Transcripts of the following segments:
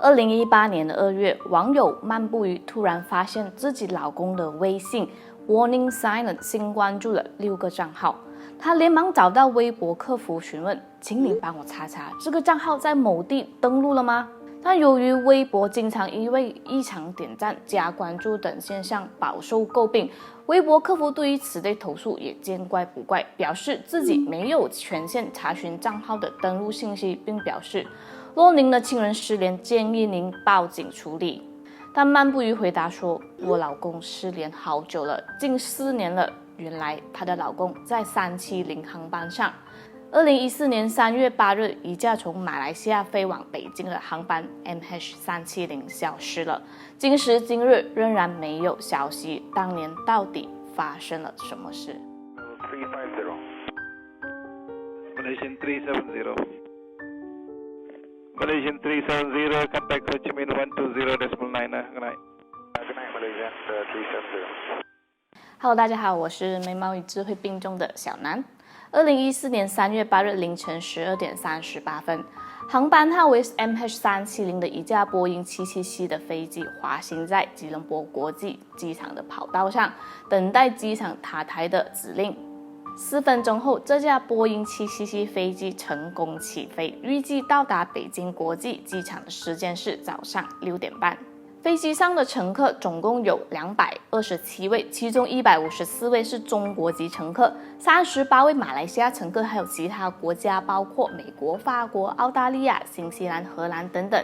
2018年2月，网友漫步鱼突然发现自己老公的微信 Warning Silent 新关注了6个账号，她连忙找到微博客服询问，请你帮我查查这个账号在某地登录了吗？但由于微博经常因为异常点赞、加关注等现象饱受诟病，微博客服对于此类投诉也见怪不怪，表示自己没有权限查询账号的登录信息，并表示若您的亲人失联，建议您报警处理。但漫步鱼回答说，我老公失联好久了，近4年了。原来她的老公在370航班上。2014年3月8日，一架从马来西亚飞往北京的航班 MH370 消失了，今时今日仍然没有消息。当年到底发生了什么事？350 Malaysian 370 Malaysian 370 contact Ho Chi Minh 120.9 Good night. Good night Malaysian 370 Hello， 大家好，我是眉毛与智慧并重的小南。2014年3月8日凌晨12点38分，航班号为 MH370 的一架波音777的飞机滑行在吉隆坡国际机场的跑道上，等待机场塔台的指令。4分钟后，这架波音777飞机成功起飞，预计到达北京国际机场的时间是早上6点半。飞机上的乘客总共有227位，其中154位是中国籍乘客，38位马来西亚乘客，还有其他国家包括美国、法国、澳大利亚、新西兰、荷兰等等。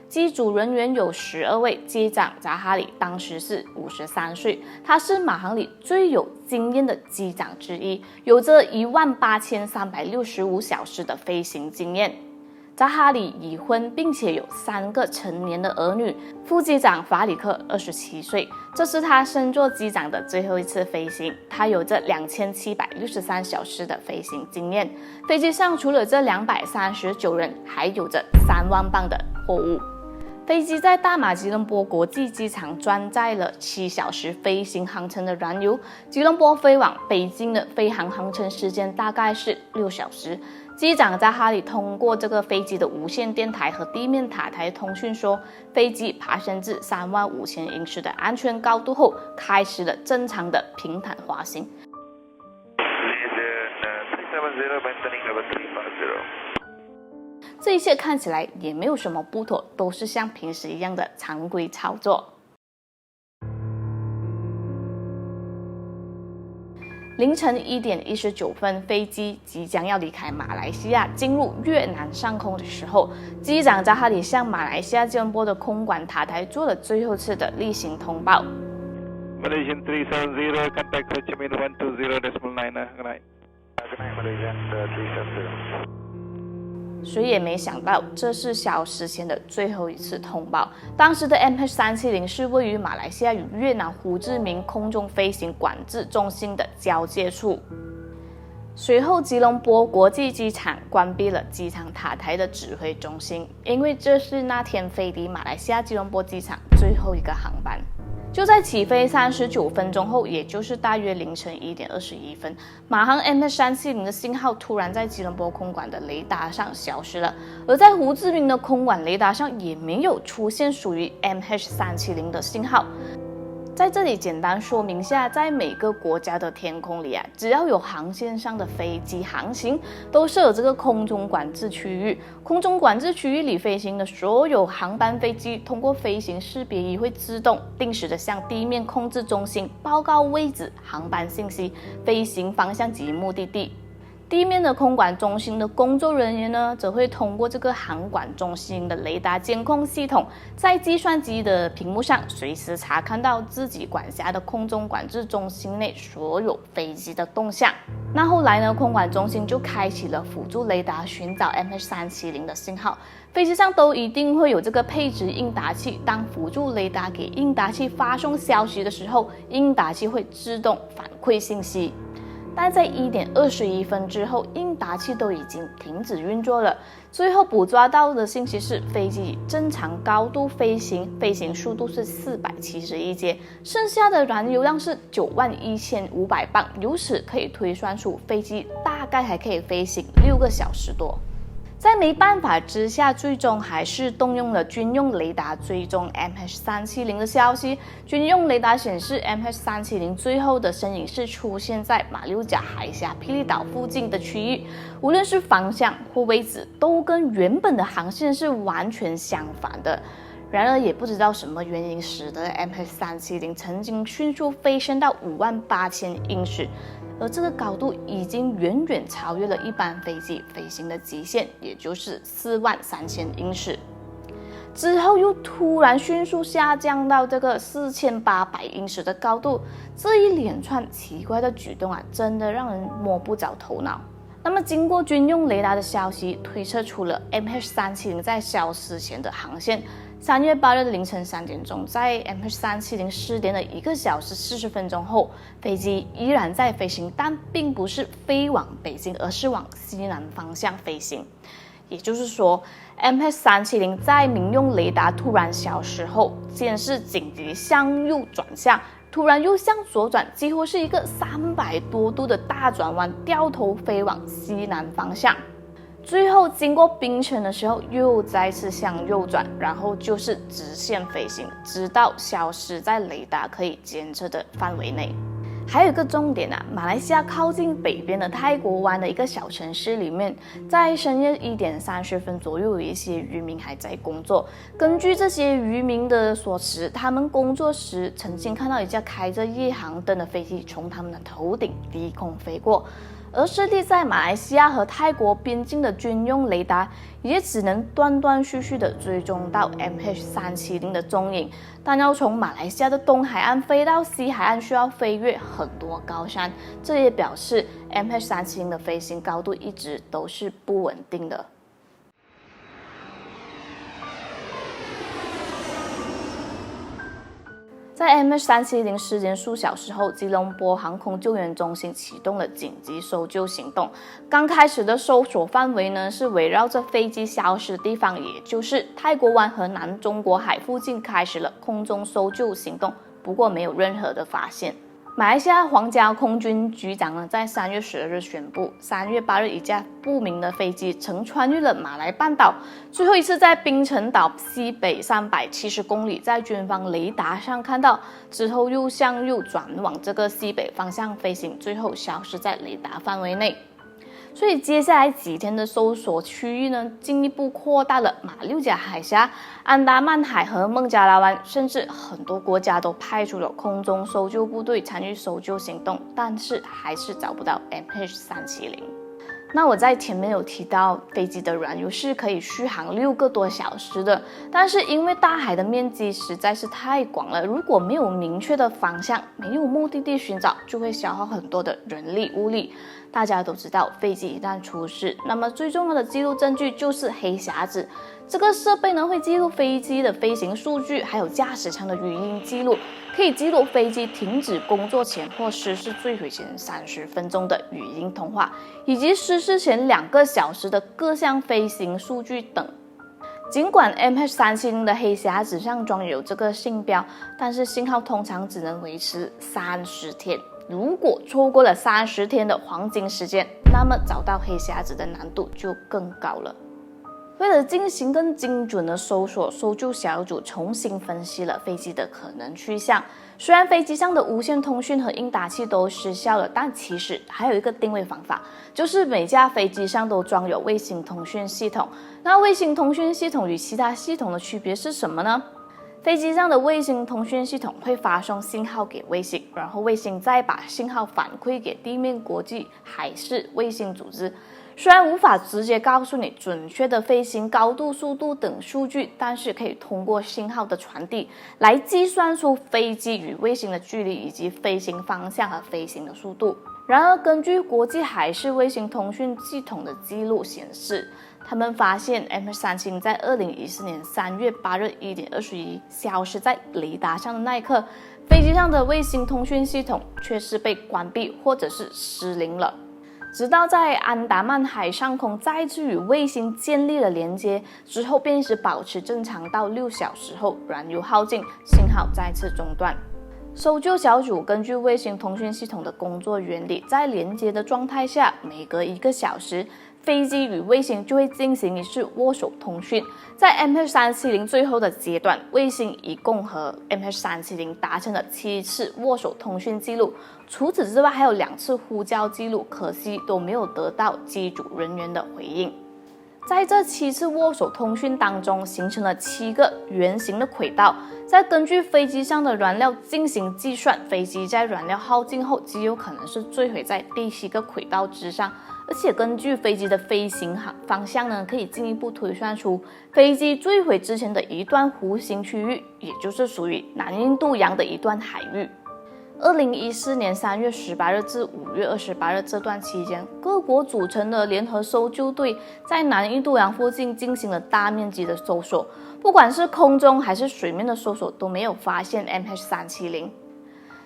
机组人员有12位，机长扎哈里当时是53岁，他是马航里最有经验的机长之一，有着18365小时的飞行经验。扎哈里已婚，并且有3个成年的儿女。副机长法里克27岁，这是他升做机长的最后一次飞行。他有着2763小时的飞行经验。飞机上除了这239人，还有着3万磅的货物。飞机在大马吉隆坡国际机场装载了7小时飞行航程的燃油。吉隆坡飞往北京的飞航航程时间大概是6小时。机长扎哈里通过这个飞机的无线电台和地面塔台通讯说，飞机爬升至35000英尺的安全高度后，开始了正常的平坦滑行。这一切看起来也没有什么不妥，都是像平时一样的常规操作。凌晨1点19分，飞机即将要离开马来西亚，进入越南上空的时候，机长扎哈里向马来西亚吉隆坡的空管塔台做了最后次的例行通报。Malaysian 370 contact Ho Chi Minh 120.9 Good night. Good night Malaysian 370谁也没想到，这是消失前的最后一次通报。当时的 MH370 是位于马来西亚与越南胡志明空中飞行管制中心的交界处。随后，吉隆坡国际机场关闭了机场塔台的指挥中心，因为这是那天飞离马来西亚吉隆坡机场最后一个航班。就在起飞39分钟后，也就是大约凌晨1点21分，马航 MH370 的信号突然在吉隆坡空管的雷达上消失了，而在胡志明的空管雷达上也没有出现属于 MH370 的信号。在这里简单说明下，在每个国家的天空里只要有航线上的飞机航行，都是有这个空中管制区域。空中管制区域里飞行的所有航班飞机，通过飞行识别仪会自动定时的向地面控制中心报告位置、航班信息、飞行方向及目的地。地面的空管中心的工作人员呢，则会通过这个航管中心的雷达监控系统，在计算机的屏幕上随时查看到自己管辖的空中管制中心内所有飞机的动向。那后来呢，空管中心就开启了辅助雷达寻找 MH370 的信号。飞机上都一定会有这个配置应答器，当辅助雷达给应答器发送消息的时候，应答器会自动反馈信息。但在1点21分之后，应答器都已经停止运作了。最后捕捉到的信息是，飞机以正常高度飞行，飞行速度是471节，剩下的燃油量是91500磅，由此可以推算出飞机大概还可以飞行6个小时多。在没办法之下，最终还是动用了军用雷达追踪 MH370 的消息。军用雷达显示 ，MH370 最后的身影是出现在马六甲海峡霹雳岛附近的区域，无论是方向或位置，都跟原本的航线是完全相反的。然而，也不知道什么原因使得 MH370 曾经迅速飞升到58000英尺。而这个高度已经远远超越了一般飞机飞行的极限，也就是43000英尺。之后又突然迅速下降到这个4800英尺的高度，这一连串奇怪的举动真的让人摸不着头脑。那么，经过军用雷达的消息，推测出了 MH370 在消失前的航线。3月8日的凌晨3点钟，在 MH370 失联了1个小时40分钟后，飞机依然在飞行，但并不是飞往北京，而是往西南方向飞行。也就是说 ，MH370 在民用雷达突然消失后，先是紧急向右转向，突然又向左转，几乎是一个300多度的大转弯，掉头飞往西南方向。最后经过槟城的时候，又再次向右转，然后就是直线飞行，直到消失在雷达可以监测的范围内。还有一个重点马来西亚靠近北边的泰国湾的一个小城市里面，在深夜1点30分左右，有一些渔民还在工作。根据这些渔民的所持，他们工作时曾经看到一架开着夜航灯的飞机从他们的头顶低空飞过。而设立在马来西亚和泰国边境的军用雷达，也只能断断续续地追踪到 MH370 的踪影，但要从马来西亚的东海岸飞到西海岸，需要飞越很多高山。这也表示 MH370 的飞行高度一直都是不稳定的。在 MH370 失联数小时后，吉隆坡航空救援中心启动了紧急搜救行动。刚开始的搜索范围呢，是围绕着飞机消失的地方，也就是泰国湾和南中国海附近开始了空中搜救行动，不过没有任何的发现。马来西亚皇家空军局长呢，在3月12日宣布，3月8日一架不明的飞机曾穿越了马来半岛，最后一次在槟城岛西北370公里，在军方雷达上看到，之后又向右转往这个西北方向飞行，最后消失在雷达范围内。所以接下来几天的搜索区域呢，进一步扩大了马六甲海峡、安达曼海和孟加拉湾，甚至很多国家都派出了空中搜救部队参与搜救行动，但是还是找不到 MH370。那我在前面有提到，飞机的燃油是可以续航6个多小时的，但是因为大海的面积实在是太广了，如果没有明确的方向，没有目的地寻找，就会消耗很多的人力物力。大家都知道，飞机一旦出事，那么最重要的记录证据就是黑匣子。这个设备呢，会记录飞机的飞行数据，还有驾驶舱的语音记录，可以记录飞机停止工作前或失事坠毁前30分钟的语音通话，以及失事前2个小时的各项飞行数据等。尽管 MH370 的黑匣子上装有这个信标，但是信号通常只能维持30天。如果错过了30天的黄金时间，那么找到黑匣子的难度就更高了。为了进行更精准的搜索，搜救小组重新分析了飞机的可能去向。虽然飞机上的无线通讯和应答器都失效了，但其实还有一个定位方法，就是每架飞机上都装有卫星通讯系统。那卫星通讯系统与其他系统的区别是什么呢？飞机上的卫星通讯系统会发送信号给卫星，然后卫星再把信号反馈给地面国际海事卫星组织。虽然无法直接告诉你准确的飞行高度、速度等数据，但是可以通过信号的传递来计算出飞机与卫星的距离以及飞行方向和飞行的速度。然而，根据国际海事卫星通讯系统的记录显示，他们发现 MH370 在2014年3月8日1点21消失在雷达上的那一刻，飞机上的卫星通讯系统却是被关闭或者是失灵了。直到在安达曼海上空再次与卫星建立了连接之后，便一直保持正常到6小时后，燃油耗尽，信号再次中断。搜救小组根据卫星通讯系统的工作原理，在连接的状态下，每隔1个小时，飞机与卫星就会进行一次握手通讯。在 MH370 最后的阶段，卫星一共和 MH370 达成了7次握手通讯记录，除此之外还有2次呼叫记录，可惜都没有得到机组人员的回应。在这7次握手通讯当中，形成了7个圆形的轨道。再根据飞机上的燃料进行计算，飞机在燃料耗尽后极有可能是坠毁在第7个轨道之上。而且根据飞机的飞行方向呢，可以进一步推算出飞机坠毁之前的一段弧形区域，也就是属于南印度洋的一段海域。2014年3月18日至5月28日这段期间，各国组成的联合搜救队在南印度洋附近进行了大面积的搜索，不管是空中还是水面的搜索都没有发现 MH370。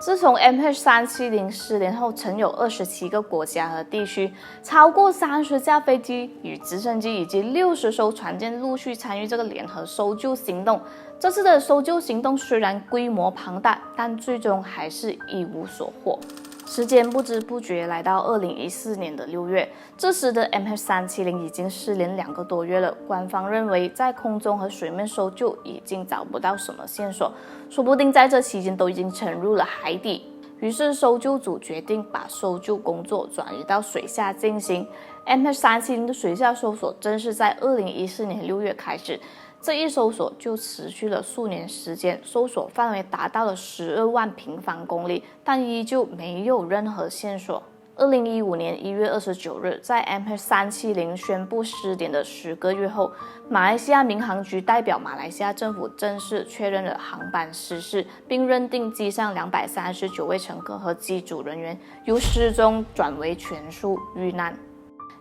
自从 MH370 失联后，曾有27个国家和地区，超过30架飞机与直升机以及60艘船舰陆续参与这个联合搜救行动。这次的搜救行动虽然规模庞大，但最终还是一无所获。时间不知不觉来到2014年的6月，这时的 MH370 已经失联2个多月了。官方认为，在空中和水面搜救已经找不到什么线索，说不定在这期间都已经沉入了海底。于是搜救组决定把搜救工作转移到水下进行。MH370 的水下搜索正是在2014年6月开始。这一搜索就持续了数年时间，搜索范围达到了12万平方公里，但依旧没有任何线索。2015年1月29日，在 MH370 宣布失联的10个月后，马来西亚民航局代表马来西亚政府正式确认了航班失事，并认定机上239位乘客和机组人员由失踪转为全数遇难。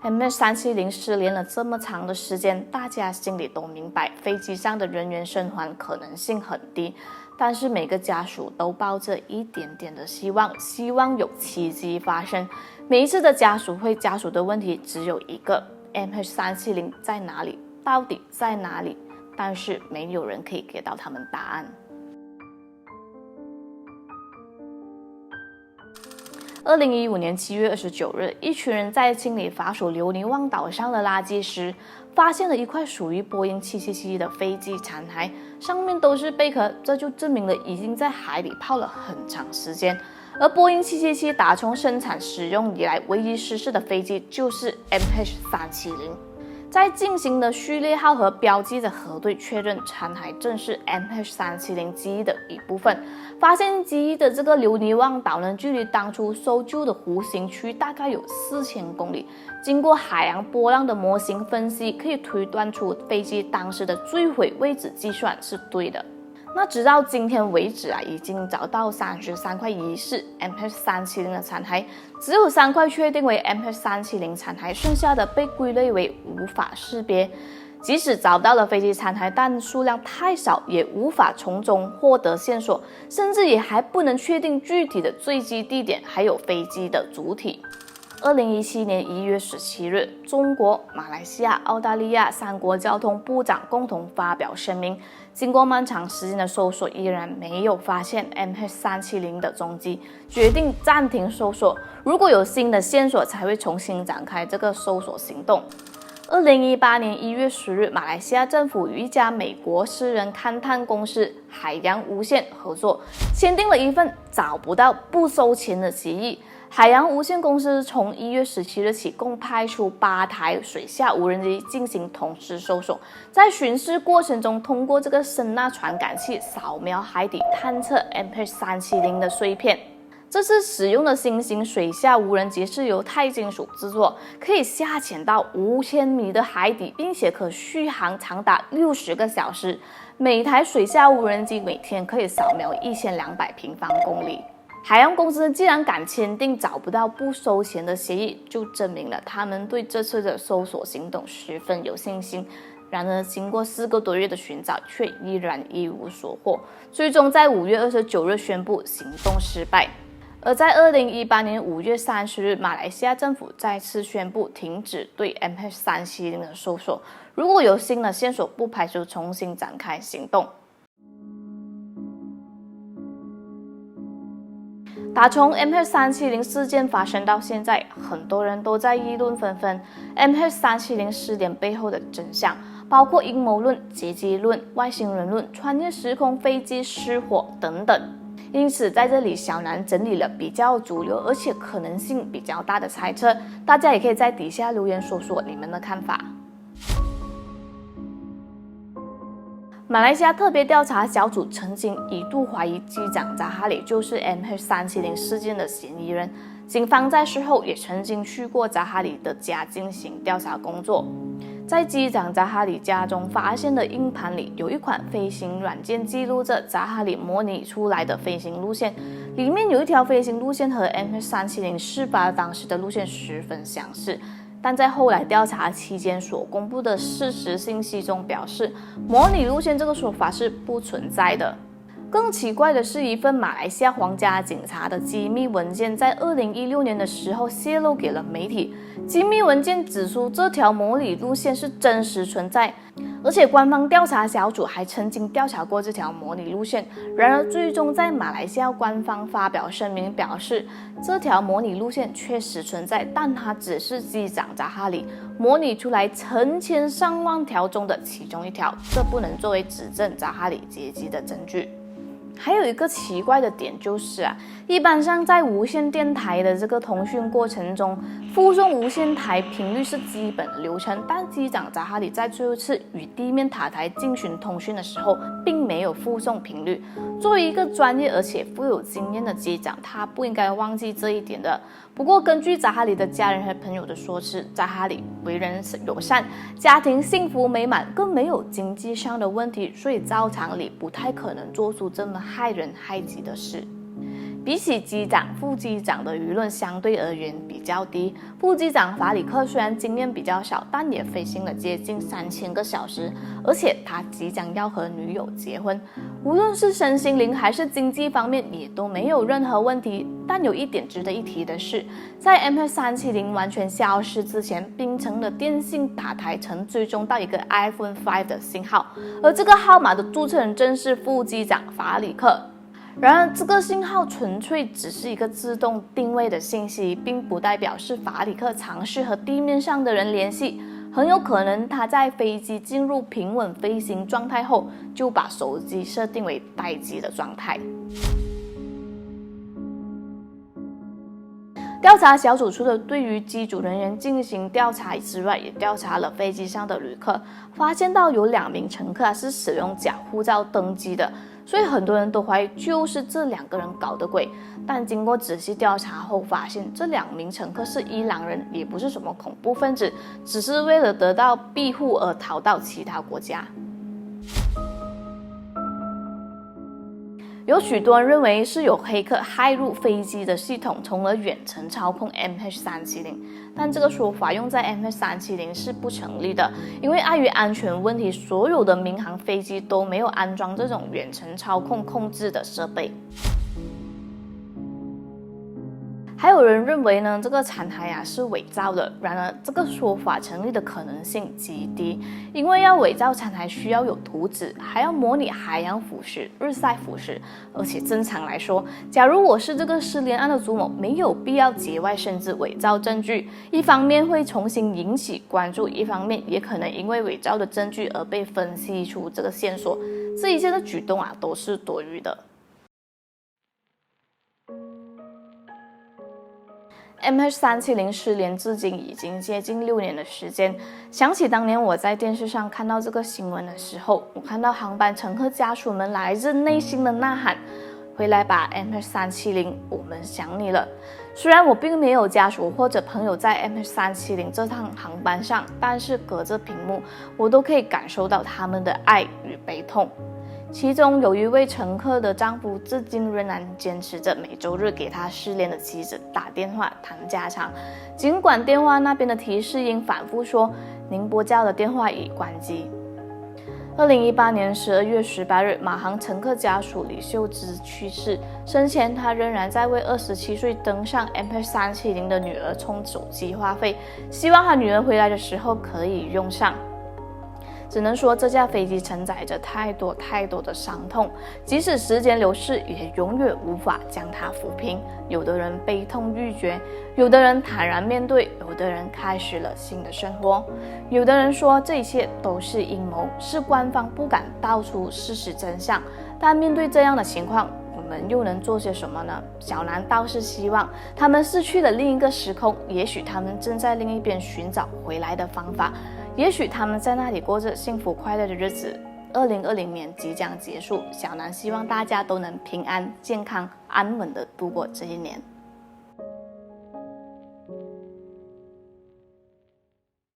MH370 失联了这么长的时间，大家心里都明白，飞机上的人员生还可能性很低，但是每个家属都抱着一点点的希望，希望有奇迹发生。每一次的家属会，家属的问题只有一个 ：MH370 在哪里？到底在哪里？但是没有人可以给到他们答案。2015年7月29日，一群人在清理法属留尼旺岛上的垃圾时，发现了一块属于波音777的飞机残骸，上面都是贝壳，这就证明了已经在海里泡了很长时间。而波音777打从生产使用以来唯一失事的飞机就是 MH370。在进行了序列号和标记的核对，确认残骸正是 MH370 机翼的一部分。发现机翼的这个留尼旺岛呢，距离当初搜救的弧形区大概有4000公里。经过海洋波浪的模型分析，可以推断出飞机当时的坠毁位置计算是对的。那直到今天为止已经找到33块疑似 MH370 的残骸，只有3块确定为 MH370 残骸，剩下的被归类为无法识别。即使找到了飞机残骸，但数量太少，也无法从中获得线索，甚至也还不能确定具体的坠机地点，还有飞机的主体。2017年1月17日，中国、马来西亚、澳大利亚3国交通部长共同发表声明，经过漫长时间的搜索，依然没有发现 MH370 的踪迹，决定暂停搜索，如果有新的线索才会重新展开这个搜索行动。2018年1月10日，马来西亚政府与一家美国私人勘探公司海洋无限合作，签订了一份找不到不收钱的协议。海洋无限公司从1月17日起，共派出8台水下无人机进行同时搜索，在巡视过程中，通过这个声呐传感器扫描海底，探测 MH370 的碎片。这次使用的新型水下无人机是由钛金属制作，可以下潜到5000米的海底，并且可续航长达60个小时。每台水下无人机每天可以扫描1200平方公里。海洋公司既然敢签订找不到不收钱的协议，就证明了他们对这次的搜索行动十分有信心。然而，经过4个多月的寻找，却依然一无所获，最终在5月29日宣布行动失败。而在2018年5月30日，马来西亚政府再次宣布停止对 MH370 的搜索，如果有新的线索，不排除重新展开行动。打从 MH370 事件发生到现在，很多人都在议论纷纷 MH370 失联背后的真相，包括阴谋论、劫机论、外星人论、穿越时空飞机失火等等。因此，在这里小南整理了比较主流而且可能性比较大的猜测，大家也可以在底下留言说说你们的看法。马来西亚特别调查小组曾经一度怀疑机长扎哈里就是 MH370 事件的嫌疑人，警方在事后也曾经去过扎哈里的家进行调查工作。在机长扎哈里家中发现的硬盘里，有一款飞行软件记录着扎哈里模拟出来的飞行路线，里面有一条飞行路线和 MH370 事发当时的路线十分相似。但在后来调查期间所公布的事实信息中表示，模拟路线这个说法是不存在的。更奇怪的是，一份马来西亚皇家警察的机密文件在2016年的时候泄露给了媒体。机密文件指出，这条模拟路线是真实存在，而且官方调查小组还曾经调查过这条模拟路线。然而，最终在马来西亚官方发表声明表示，这条模拟路线确实存在，但它只是机长扎哈里模拟出来成千上万条中的其中一条，这不能作为指证扎哈里劫机的证据。还有一个奇怪的点就是一般上在无线电台的这个通讯过程中，附送无线台频率是基本的流程，但机长扎哈里在最后一次与地面塔台进行通讯的时候，并没有附送频率。作为一个专业而且富有经验的机长，他不应该忘记这一点的。不过，根据扎哈里的家人和朋友的说辞，扎哈里为人友善，家庭幸福美满，更没有经济上的问题，所以照常理不太可能做出这么害人害己的事。比起机长，副机长的舆论相对而言比较低。副机长法里克虽然经验比较少，但也飞行了接近3000个小时，而且他即将要和女友结婚，无论是身心灵还是经济方面也都没有任何问题。但有一点值得一提的是，在 MH370 完全消失之前，槟城的电信塔台曾追踪到一个 iPhone 5的信号，而这个号码的注册人正是副机长法里克。然而，这个信号纯粹只是一个自动定位的信息，并不代表是法里克尝试和地面上的人联系。很有可能他在飞机进入平稳飞行状态后，就把手机设定为待机的状态。调查小组除了对于机组人员进行调查之外，也调查了飞机上的旅客，发现到有2名乘客是使用假护照登机的，所以很多人都怀疑就是这2个人搞的鬼。但经过仔细调查后发现，这2名乘客是伊朗人，也不是什么恐怖分子，只是为了得到庇护而逃到其他国家。有许多人认为是有黑客骇入飞机的系统，从而远程操控 MH370， 但这个说法用在 MH370 是不成立的，因为碍于安全问题，所有的民航飞机都没有安装这种远程操控控制的设备。还有人认为呢，这个残骸是伪造的。然而，这个说法成立的可能性极低，因为要伪造残骸需要有图纸，还要模拟海洋腐蚀、日晒腐蚀。而且正常来说，假如我是这个失联案的主谋，没有必要节外生枝伪造证据。一方面会重新引起关注，一方面也可能因为伪造的证据而被分析出这个线索。这一切的举动都是多余的。MH370 失联至今已经接近6年的时间。想起当年我在电视上看到这个新闻的时候，我看到航班乘客家属们来自内心的呐喊：“回来吧 ，MH370，我们想你了。”虽然我并没有家属或者朋友在 MH370 这趟航班上，但是隔着屏幕，我都可以感受到他们的爱与悲痛。其中有一位乘客的丈夫至今仍然坚持着每周日给他失联的妻子打电话谈家常，尽管电话那边的提示音反复说您拨叫的电话已关机。2018年12月18日，马航乘客家属李秀芝去世，生前他仍然在为27岁登上 MH370 的女儿充手机话费，希望他女儿回来的时候可以用上。只能说这架飞机承载着太多的伤痛，即使时间流逝，也永远无法将它抚平。有的人悲痛欲绝，有的人坦然面对，有的人开始了新的生活。有的人说这一切都是阴谋，是官方不敢道出事实真相。但面对这样的情况，我们又能做些什么呢？小南倒是希望他们失去了另一个时空，也许他们正在另一边寻找回来的方法，也许他们在那里过着幸福快乐的日子。2020年即将结束，小南希望大家都能平安、健康、安稳地度过这一年。